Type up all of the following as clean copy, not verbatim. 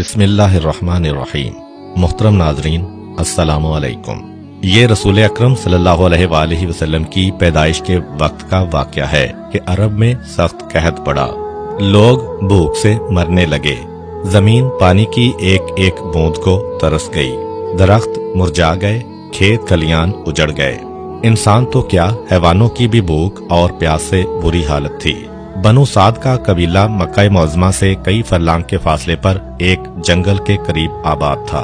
बिस्मिल्लाहिर्रहमानिर्रहीम। मुहतरम नाजरीन, अस्सलाम वालेकुम। ये रसूल अकरम सल्लल्लाहु अलैहि वसल्लम की पैदाइश के वक्त का वाक़या है कि अरब में सख्त कहत पड़ा। लोग भूख से मरने लगे। जमीन पानी की एक एक बूंद को तरस गई। दरख्त मुरझा गए, खेत खलियान उजड़ गए। इंसान तो क्या, हैवानों की भी भूख और प्यास से बुरी हालत थी। बनु साद का कबीला मक्का मुअज़्ज़मा से कई फरलांग के फासले पर एक जंगल के करीब आबाद था।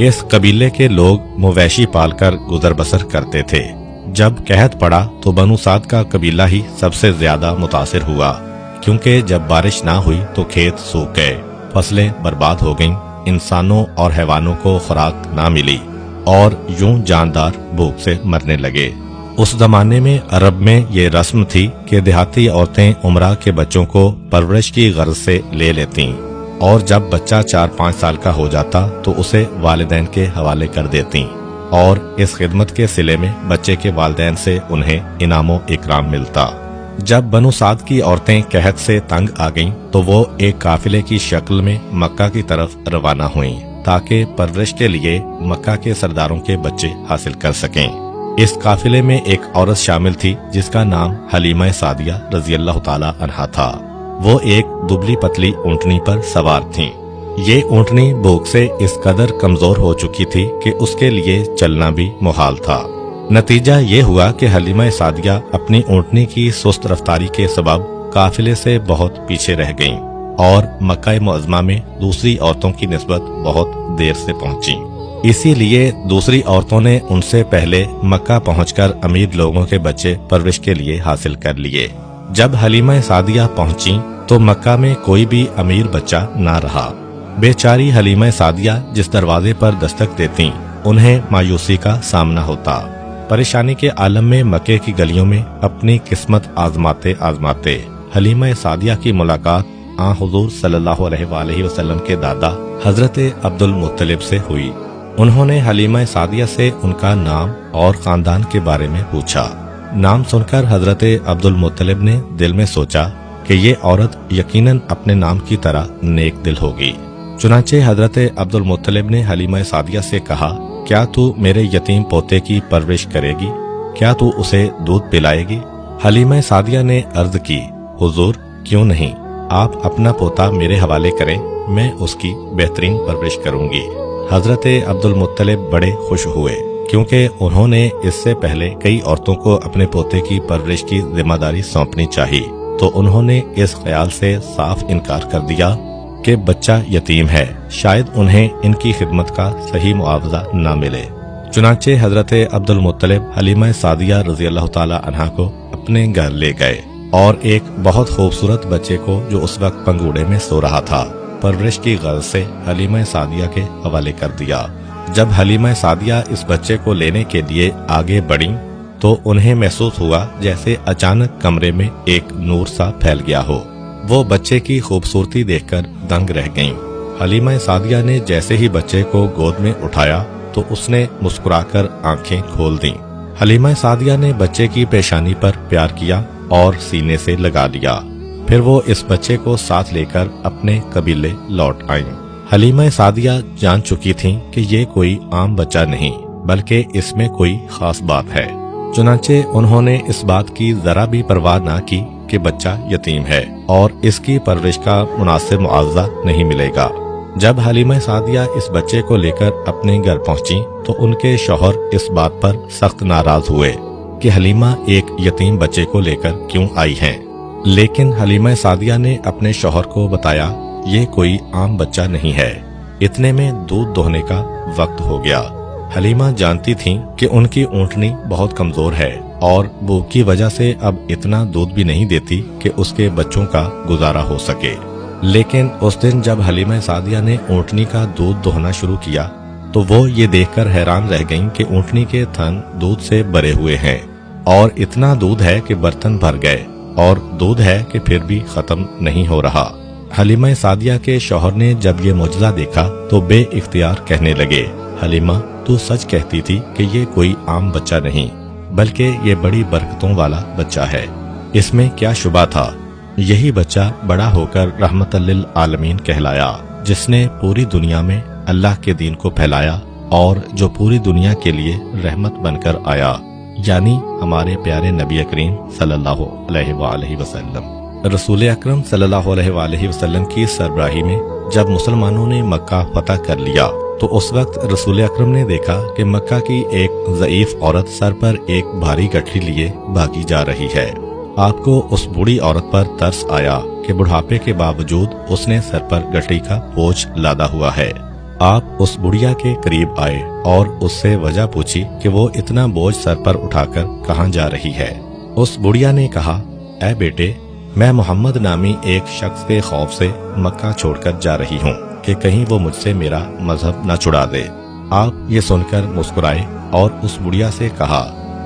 इस कबीले के लोग मवेशी पालकर गुजर बसर करते थे। जब कहत पड़ा तो बनु साद का कबीला ही सबसे ज्यादा मुतासिर हुआ, क्योंकि जब बारिश ना हुई तो खेत सूख गए, फसलें बर्बाद हो गईं, इंसानों और हैवानों को खुराक ना मिली और यूं जानदार भूख से मरने लगे। उस जमाने में अरब में ये रस्म थी कि देहाती औरतें उम्रा के बच्चों को परवरिश की गर्ज से ले लेती और जब बच्चा 4-5 साल का हो जाता तो उसे वालिदैन के हवाले कर देती और इस खिदमत के सिले में बच्चे के वालिदैन से उन्हें इनामो इकराम मिलता। जब बनु साद की औरतें कहत से तंग आ गईं तो वो एक काफिले की शक्ल में मक्का की तरफ रवाना हुईं ताकि परवरिश के लिए मक्का के सरदारों के बच्चे हासिल कर सकें। इस काफिले में एक औरत शामिल थी जिसका नाम हलीमा सादिया रज़ियल्लाहु ताला अन्हा था। वो एक दुबली पतली ऊँटनी पर सवार थीं। ये ऊँटनी भूख से इस कदर कमजोर हो चुकी थी कि उसके लिए चलना भी मुहाल था। नतीजा ये हुआ कि हलीमा सादिया अपनी ऊँटनी की सुस्त रफ्तारी के सबब काफिले से बहुत पीछे रह गईं और मक्का मुअज़्ज़मा में दूसरी औरतों की निस्बत बहुत देर से पहुंची। इसीलिए दूसरी औरतों ने उनसे पहले मक्का पहुंचकर अमीर लोगों के बच्चे परवरिश के लिए हासिल कर लिए। जब हलीमा सादिया पहुंची तो मक्का में कोई भी अमीर बच्चा ना रहा। बेचारी हलीमा सादिया जिस दरवाजे पर दस्तक देती उन्हें मायूसी का सामना होता। परेशानी के आलम में मक्के की गलियों में अपनी किस्मत आजमाते आजमाते हलीमा सादिया की मुलाकात हुजूर सल्लल्लाहु अलैहि वसल्लम के दादा हजरत अब्दुल मुत्तलिब से हुई। उन्होंने हलीमा सादिया से उनका नाम और खानदान के बारे में पूछा। नाम सुनकर हजरत अब्दुल मुत्तलिब ने दिल में सोचा कि ये औरत यकीनन अपने नाम की तरह नेक दिल होगी। चुनाचे हजरत अब्दुल मुत्तलिब ने हलीमा सादिया से कहा, क्या तू मेरे यतीम पोते की परवरिश करेगी? क्या तू उसे दूध पिलाएगी? हलीमा सादिया ने अर्ज की, हुजूर क्यों नहीं, आप अपना पोता मेरे हवाले करें, मैं उसकी बेहतरीन परवरिश करूंगी। हजरत अब्दुल मुत्तलिब बड़े खुश हुए क्योंकि उन्होंने इससे पहले कई औरतों को अपने पोते की परवरिश की जिम्मेदारी सौंपनी चाहिए, तो उन्होंने इस ख्याल से साफ इनकार कर दिया कि बच्चा यतीम है, शायद उन्हें इनकी खिदमत का सही मुआवजा न मिले। चुनाचे हजरत अब्दुल मुत्तलिब हलीमा सादिया रज़ियल्लाहु ताला अन्हा को अपने घर ले गए और एक बहुत खूबसूरत बच्चे को जो उस वक्त पंगूड़े में सो रहा था परवरिश की गर्ज से हलीमा सादिया के हवाले कर दिया। जब हलीमा सादिया इस बच्चे को लेने के लिए आगे बढ़ी तो उन्हें महसूस हुआ जैसे अचानक कमरे में एक नूर सा फैल गया हो। वो बच्चे की खूबसूरती देखकर दंग रह गईं। हलीमा सादिया ने जैसे ही बच्चे को गोद में उठाया तो उसने मुस्कुराकर आंखें खोल दी। हलीमा सादिया ने बच्चे की पेशानी पर प्यार किया और सीने से लगा लिया। फिर वो इस बच्चे को साथ लेकर अपने कबीले लौट आईं। हलीमा सादिया जान चुकी थीं कि ये कोई आम बच्चा नहीं बल्कि इसमें कोई खास बात है। चुनाचे उन्होंने इस बात की जरा भी परवाह ना की कि बच्चा यतीम है और इसकी परवरिश का मुनासिब मुआवजा नहीं मिलेगा। जब हलीमा सादिया इस बच्चे को लेकर अपने घर पहुंची तो उनके शौहर इस बात पर सख्त नाराज हुए कि हलीमा एक यतीम बच्चे को लेकर क्यों आई हैं। लेकिन हलीमा सादिया ने अपने शौहर को बताया, ये कोई आम बच्चा नहीं है। इतने में दूध दोहने का वक्त हो गया। हलीमा जानती थीं कि उनकी ऊँटनी बहुत कमजोर है और भूख की वजह से अब इतना दूध भी नहीं देती कि उसके बच्चों का गुजारा हो सके। लेकिन उस दिन जब हलीमा सादिया ने ऊँटनी का दूध दोहना शुरू किया तो वो ये देखकर हैरान रह गईं कि ऊँटनी के थन दूध से भरे हुए हैं और इतना दूध है कि बर्तन भर गए और दूध है कि फिर भी खत्म नहीं हो रहा। हलीमा सादिया के शौहर ने जब ये मुजज़ा देखा तो बे इख्तियार कहने लगे, हलीमा तू सच कहती थी कि ये कोई आम बच्चा नहीं बल्कि ये बड़ी बरकतों वाला बच्चा है। इसमें क्या शुबा था। यही बच्चा बड़ा होकर रहमतल लिल आलमीन कहलाया। جس نے پوری دنیا میں اللہ کے دین کو پھیلایا اور جو پوری دنیا کے لیے رحمت بن کر آیا، یعنی ہمارے پیارے نبی کریم صلی اللہ علیہ وآلہ وسلم۔ رسول اکرم صلی اللہ علیہ وآلہ وسلم کی سربراہی میں جب مسلمانوں نے مکہ فتح کر لیا تو اس وقت رسول اکرم نے دیکھا کہ مکہ کی ایک ضعیف عورت سر پر ایک بھاری گٹھڑی لیے بھاگی جا رہی ہے۔ آپ کو اس بوڑھی عورت پر ترس آیا کہ بڑھاپے کے باوجود اس نے سر پر گٹھڑی کا بوجھ لادا ہوا ہے۔ آپ اس بڑھیا کے قریب آئے اور اس سے وجہ پوچھی کہ وہ اتنا بوجھ سر پر اٹھا کر کہاں جا رہی ہے۔ اس بڑھیا نے کہا، اے بیٹے، میں محمد نامی ایک شخص کے خوف سے مکہ چھوڑ کر جا رہی ہوں کہ کہیں وہ مجھ سے میرا مذہب نہ چھڑا دے۔ آپ یہ سن کر مسکرائے اور اس بڑھیا سے کہا،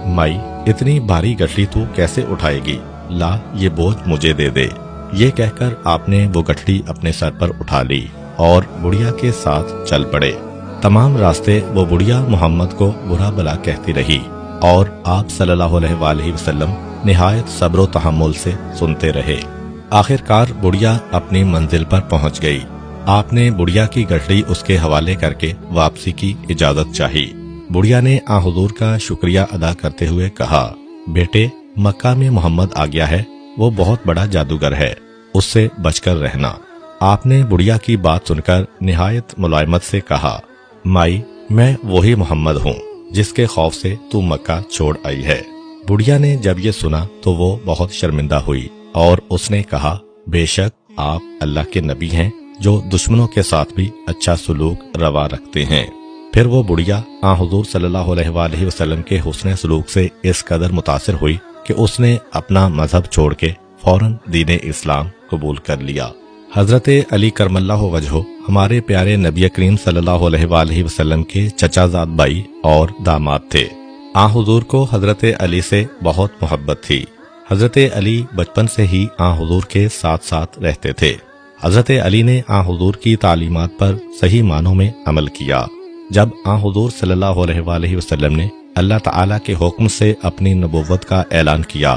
مائی، اتنی بھاری گٹھڑی تو کیسے اٹھائے گی؟ لا، یہ بوجھ مجھے دے دے۔ یہ کہہ کر آپ نے وہ گٹھڑی اپنے سر پر اٹھا لی اور بڑھیا کے ساتھ چل پڑے۔ تمام راستے وہ بڑھیا محمد کو برا بلا کہتی رہی اور آپ صلی اللہ علیہ وآلہ وسلم نہایت صبر و تحمل سے سنتے رہے۔ آخر کار بڑھیا اپنی منزل پر پہنچ گئی۔ آپ نے بڑھیا کی گٹھڑی اس کے حوالے کر کے واپسی کی اجازت چاہی۔ بڑھیا نے آن حضور کا شکریہ ادا کرتے ہوئے کہا، بیٹے، مکہ میں محمد آ گیا ہے، وہ بہت بڑا جادوگر ہے، اس سے بچ کر رہنا۔ آپ نے بڑھیا کی بات سن کر نہایت ملائمت سے کہا، مائی، میں وہی محمد ہوں جس کے خوف سے تو مکہ چھوڑ آئی ہے۔ بڑھیا نے جب یہ سنا تو وہ بہت شرمندہ ہوئی اور اس نے کہا، بے شک آپ اللہ کے نبی ہیں جو دشمنوں کے ساتھ بھی اچھا سلوک روا رکھتے ہیں۔ پھر وہ بڑھیا آن حضور صلی اللہ علیہ وآلہ وسلم کے حسن سلوک سے اس قدر متاثر ہوئی کہ اس نے اپنا مذہب چھوڑ کے فوراً دین اسلام قبول کر لیا۔ حضرت علی کرم اللہ وجہہ ہمارے پیارے نبی کریم صلی اللہ علیہ وآلہ وسلم کے چچا زاد بھائی اور داماد تھے۔ آن حضور کو حضرت علی سے بہت محبت تھی۔ حضرت علی بچپن سے ہی آن حضور کے ساتھ ساتھ رہتے تھے۔ حضرت علی نے آن حضور کی تعلیمات پر صحیح معنوں میں عمل کیا۔ جب آن حضور صلی اللہ علیہ وآلہ وسلم نے اللہ تعالیٰ کے حکم سے اپنی نبوت کا اعلان کیا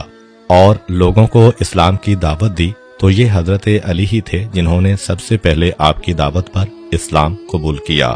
اور لوگوں کو اسلام کی دعوت دی تو یہ حضرت علی ہی تھے جنہوں نے سب سے پہلے آپ کی دعوت پر اسلام قبول کیا۔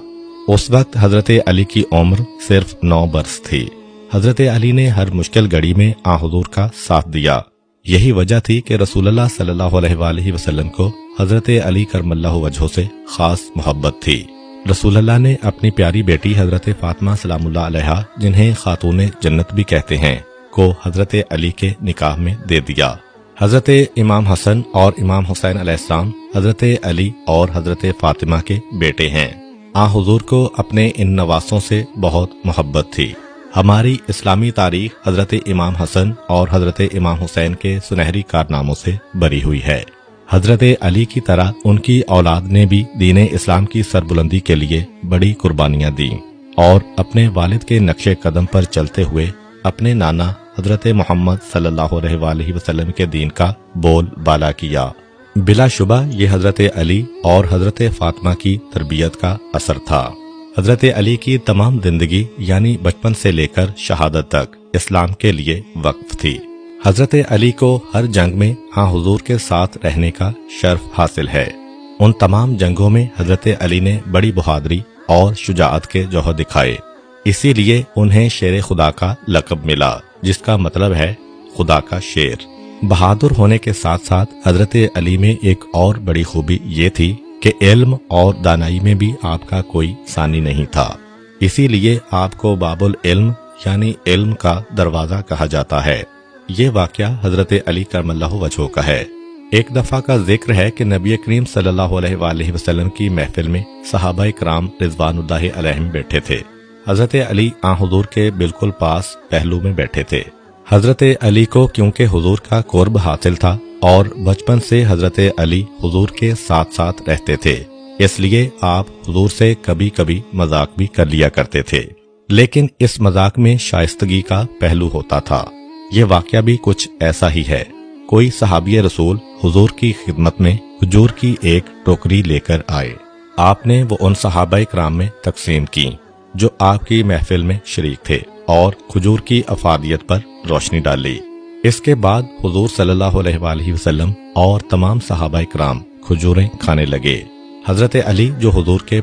اس وقت حضرت علی کی عمر صرف 9 برس تھی۔ حضرت علی نے ہر مشکل گھڑی میں آن حضور کا ساتھ دیا۔ یہی وجہ تھی کہ رسول اللہ صلی اللہ علیہ وآلہ وسلم کو حضرت علی کرم اللہ وجہہ سے خاص محبت تھی۔ رسول اللہ نے اپنی پیاری بیٹی حضرت فاطمہ سلام اللہ علیہا، جنہیں خاتون جنت بھی کہتے ہیں، کو حضرت علی کے نکاح میں دے دیا۔ حضرت امام حسن اور امام حسین علیہ السلام حضرت علی اور حضرت فاطمہ کے بیٹے ہیں۔ آن حضور کو اپنے ان نواسوں سے بہت محبت تھی۔ ہماری اسلامی تاریخ حضرت امام حسن اور حضرت امام حسین کے سنہری کارناموں سے بری ہوئی ہے۔ حضرت علی کی طرح ان کی اولاد نے بھی دین اسلام کی سربلندی کے لیے بڑی قربانیاں دیں اور اپنے والد کے نقش قدم پر چلتے ہوئے اپنے نانا حضرت محمد صلی اللہ علیہ وآلہ وسلم کے دین کا بول بالا کیا۔ بلا شبہ یہ حضرت علی اور حضرت فاطمہ کی تربیت کا اثر تھا۔ حضرت علی کی تمام زندگی یعنی بچپن سے لے کر شہادت تک اسلام کے لیے وقف تھی۔ حضرت علی کو ہر جنگ میں آن حضور کے ساتھ رہنے کا شرف حاصل ہے۔ ان تمام جنگوں میں حضرت علی نے بڑی بہادری اور شجاعت کے جوہر دکھائے، اسی لیے انہیں شیر خدا کا لقب ملا، جس کا مطلب ہے خدا کا شیر۔ بہادر ہونے کے ساتھ ساتھ حضرت علی میں ایک اور بڑی خوبی یہ تھی کہ علم اور دانائی میں بھی آپ کا کوئی ثانی نہیں تھا، اسی لیے آپ کو باب العلم یعنی علم کا دروازہ کہا جاتا ہے۔ یہ واقعہ حضرت علی کرم اللہ وجہہ کا ہے۔ ایک دفعہ کا ذکر ہے کہ نبی کریم صلی اللہ علیہ وآلہ وسلم کی محفل میں صحابہ کرام رضوان اللہ علیہم بیٹھے تھے۔ حضرت علی آن حضور کے بالکل پاس پہلو میں بیٹھے تھے۔ حضرت علی کو کیونکہ حضور کا قرب حاصل تھا اور بچپن سے حضرت علی حضور کے ساتھ ساتھ رہتے تھے، اس لیے آپ حضور سے کبھی کبھی مذاق بھی کر لیا کرتے تھے، لیکن اس مذاق میں شائستگی کا پہلو ہوتا تھا۔ یہ واقعہ بھی کچھ ایسا ہی ہے۔ کوئی صحابی رسول حضور کی خدمت میں کھجور کی ایک ٹوکری لے کر آئے۔ آپ نے وہ ان صحابہ کرام میں تقسیم کی جو آپ کی محفل میں شریک تھے اور کھجور کی افادیت پر روشنی ڈالی۔ اس کے بعد حضور صلی اللہ علیہ وآلہ وسلم اور تمام صحابہ کرام کھجوریں کھانے لگے۔ حضرت علی جو حضور کے